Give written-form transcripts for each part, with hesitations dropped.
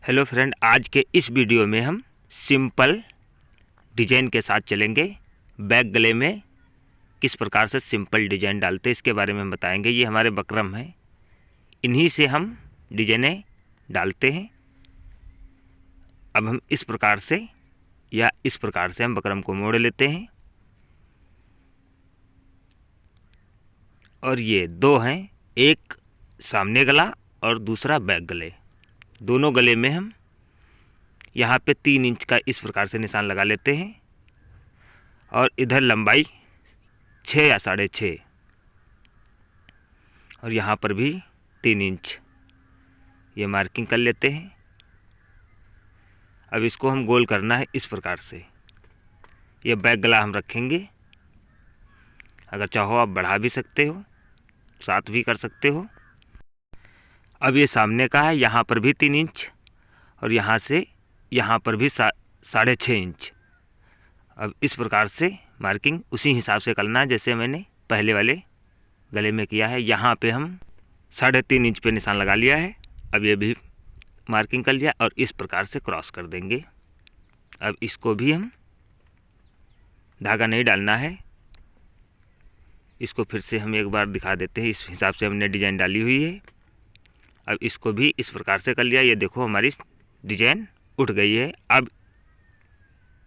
Hello friend, आज के इस वीडियो में हम सिंपल डिजाइन के साथ चलेंगे। बैक गले में किस प्रकार से सिंपल डिजाइन डालते हैं इसके बारे में हम बताएंगे। ये हमारे बकरम हैं, इन्हीं से हम डिजाइनें डालते हैं। अब हम इस प्रकार से या इस प्रकार से हम बकरम को मोड़ लेते हैं। और ये दो हैं, एक सामने गला और दूसरा बैक गले। दोनों गले में हम यहाँ पे 3 इंच का इस प्रकार से निशान लगा लेते हैं और इधर लंबाई 6 या 6.5 और यहाँ पर भी 3 इंच ये मार्किंग कर लेते हैं। अब इसको हम गोल करना है इस प्रकार से। ये बैक गला हम रखेंगे, अगर चाहो आप बढ़ा भी सकते हो, 7 भी कर सकते हो। अब ये सामने का है, यहाँ पर भी 3 इंच और यहाँ से यहाँ पर भी 6.5 इंच। अब इस प्रकार से मार्किंग उसी हिसाब से करना है जैसे मैंने पहले वाले गले में किया है। यहाँ पे हम 3.5 इंच पे निशान लगा लिया है। अब ये भी मार्किंग कर लिया और इस प्रकार से क्रॉस कर देंगे। अब इसको भी हम धागा नहीं डालना है, इसको फिर से हम एक बार दिखा देते हैं। इस हिसाब से हमने डिजाइन डाली हुई है। अब इसको भी इस प्रकार से कर लिया। ये देखो हमारी डिजाइन उठ गई है। अब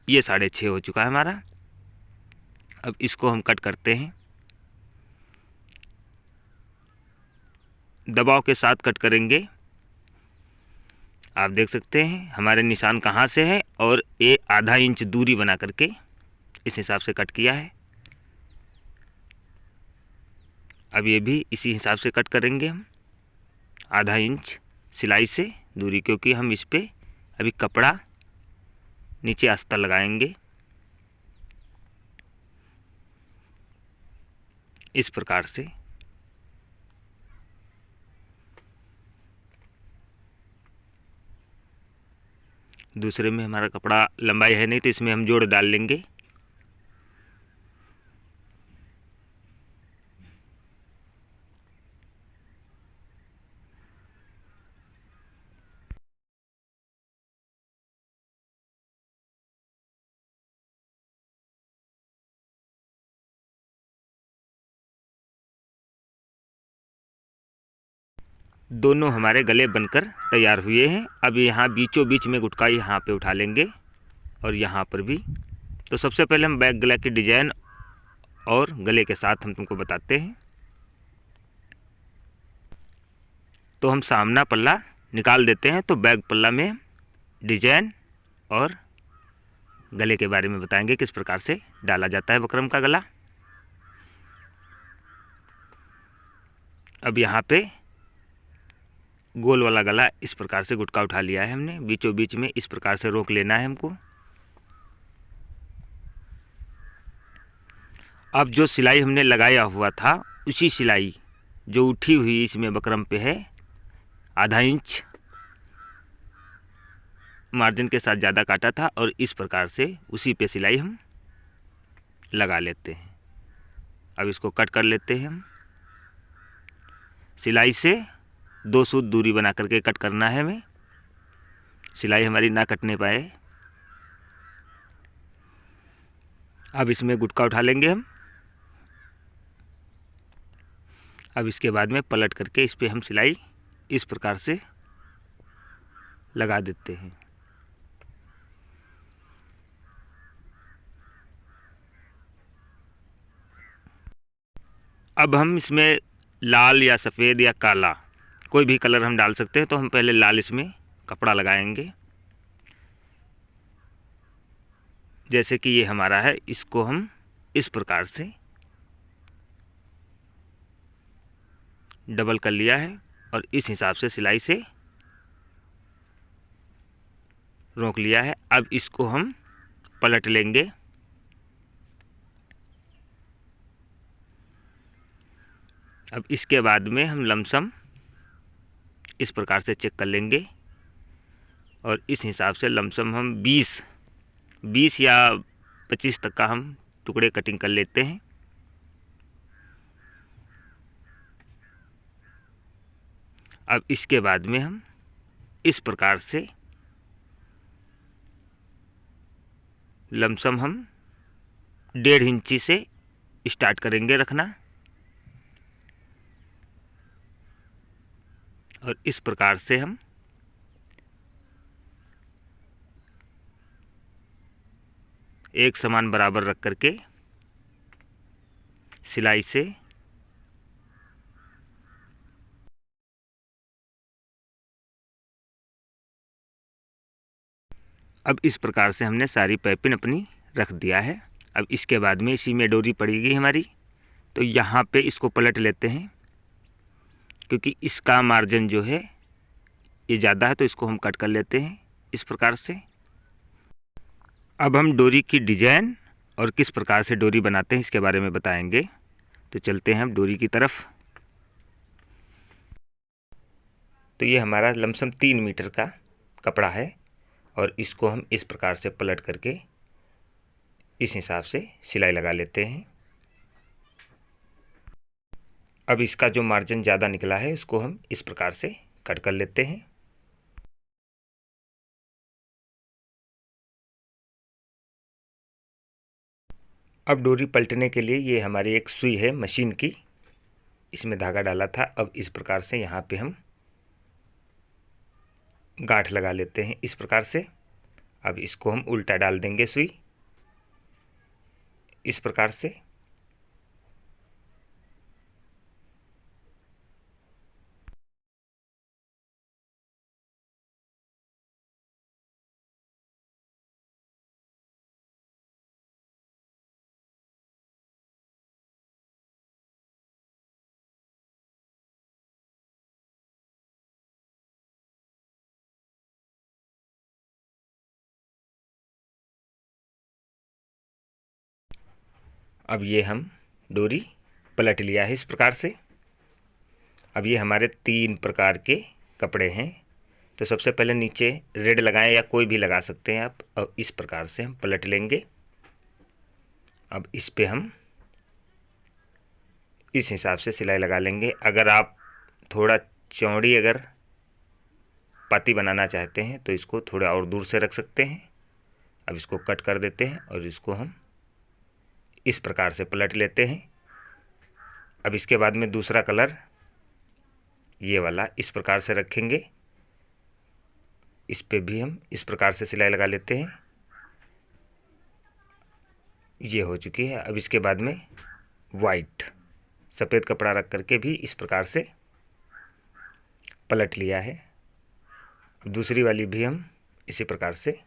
ये 6.5 हो चुका है हमारा। अब इसको हम कट करते हैं, दबाव के साथ कट करेंगे। आप देख सकते हैं हमारे निशान कहाँ से है और ये आधा इंच दूरी बना करके इस हिसाब से कट किया है। अब ये भी इसी हिसाब से कट करेंगे हम, आधा इंच सिलाई से दूरी, क्योंकि हम इस पे अभी कपड़ा नीचे अस्तर लगाएंगे इस प्रकार से। दूसरे में हमारा कपड़ा लंबाई है नहीं तो इसमें हम जोड़ डाल लेंगे। दोनों हमारे गले बनकर तैयार हुए हैं। अब यहाँ बीचों बीच में गुटका यहाँ पे उठा लेंगे और यहाँ पर भी। तो सबसे पहले हम बैक गला की डिजाइन और गले के साथ हम तुमको बताते हैं। तो हम सामना पल्ला निकाल देते हैं, तो बैक पल्ला में डिजाइन और गले के बारे में बताएंगे किस प्रकार से डाला जाता है बकरम का गला। अब यहाँ पे गोल वाला गला इस प्रकार से गुटका उठा लिया है हमने, बीचों बीच में इस प्रकार से रोक लेना है हमको। अब जो सिलाई हमने लगाया हुआ था उसी सिलाई जो उठी हुई इसमें बकरम पे है, आधा इंच मार्जिन के साथ ज़्यादा काटा था और इस प्रकार से उसी पे सिलाई हम लगा लेते हैं। अब इसको कट कर लेते हैं हम। सिलाई से 2 सूत दूरी बना करके कट करना है हमें, सिलाई हमारी ना कटने पाए। अब इसमें गुटका उठा लेंगे हम। अब इसके बाद में पलट करके इस पे हम सिलाई इस प्रकार से लगा देते हैं। अब हम इसमें लाल या सफ़ेद या काला कोई भी कलर हम डाल सकते हैं। तो हम पहले लाल इसमें कपड़ा लगाएंगे, जैसे कि ये हमारा है, इसको हम इस प्रकार से डबल कर लिया है और इस हिसाब से सिलाई से रोक लिया है। अब इसको हम पलट लेंगे। अब इसके बाद में हम लमसम इस प्रकार से चेक कर लेंगे और इस हिसाब से लमसम हम 20 या 25 तक का हम टुकड़े कटिंग कर लेते हैं। अब इसके बाद में हम इस प्रकार से लमसम हम 1.5 इंची से स्टार्ट करेंगे रखना, और इस प्रकार से हम एक समान बराबर रख करके सिलाई से अब इस प्रकार से हमने सारी पाइपिंग अपनी रख दिया है। अब इसके बाद में इसी में डोरी पड़ेगी हमारी, तो यहाँ पे इसको पलट लेते हैं, क्योंकि इसका मार्जिन जो है ये ज़्यादा है, तो इसको हम कट कर लेते हैं इस प्रकार से। अब हम डोरी की डिजाइन और किस प्रकार से डोरी बनाते हैं इसके बारे में बताएंगे। तो चलते हैं हम डोरी की तरफ। तो ये हमारा लमसम 3 मीटर का कपड़ा है, और इसको हम इस प्रकार से पलट करके इस हिसाब से सिलाई लगा लेते हैं। अब इसका जो मार्जिन ज़्यादा निकला है इसको हम इस प्रकार से कट कर लेते हैं। अब डोरी पलटने के लिए ये हमारी एक सुई है मशीन की, इसमें धागा डाला था। अब इस प्रकार से यहाँ पे हम गांठ लगा लेते हैं इस प्रकार से। अब इसको हम उल्टा डाल देंगे सुई इस प्रकार से। अब ये हम डोरी पलट लिया है इस प्रकार से। अब ये हमारे 3 प्रकार के कपड़े हैं। तो सबसे पहले नीचे रेड लगाएं, या कोई भी लगा सकते हैं आप। अब इस प्रकार से हम पलट लेंगे। अब इस पे हम इस हिसाब से सिलाई लगा लेंगे। अगर आप थोड़ा चौड़ी अगर पाती बनाना चाहते हैं तो इसको थोड़ा और दूर से रख सकते हैं। अब इसको कट कर देते हैं और इसको हम इस प्रकार से पलट लेते हैं। अब इसके बाद में दूसरा कलर ये वाला इस प्रकार से रखेंगे। इस पे भी हम इस प्रकार से सिलाई लगा लेते हैं। ये हो चुकी है। अब इसके बाद में वाइट सफ़ेद कपड़ा रख करके भी इस प्रकार से पलट लिया है। अब दूसरी वाली भी हम इसी प्रकार से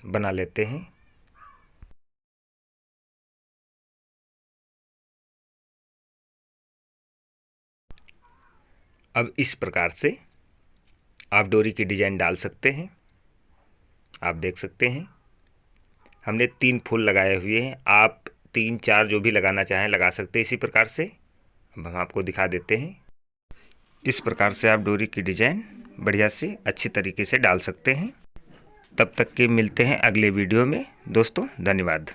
बना लेते हैं। अब इस प्रकार से आप डोरी की डिजाइन डाल सकते हैं। आप देख सकते हैं हमने 3 फूल लगाए हुए हैं। आप 3-4 जो भी लगाना चाहें लगा सकते हैं इसी प्रकार से। अब हम आपको दिखा देते हैं। इस प्रकार से आप डोरी की डिजाइन बढ़िया से अच्छी तरीके से डाल सकते हैं। तब तक के मिलते हैं अगले वीडियो में दोस्तों। धन्यवाद।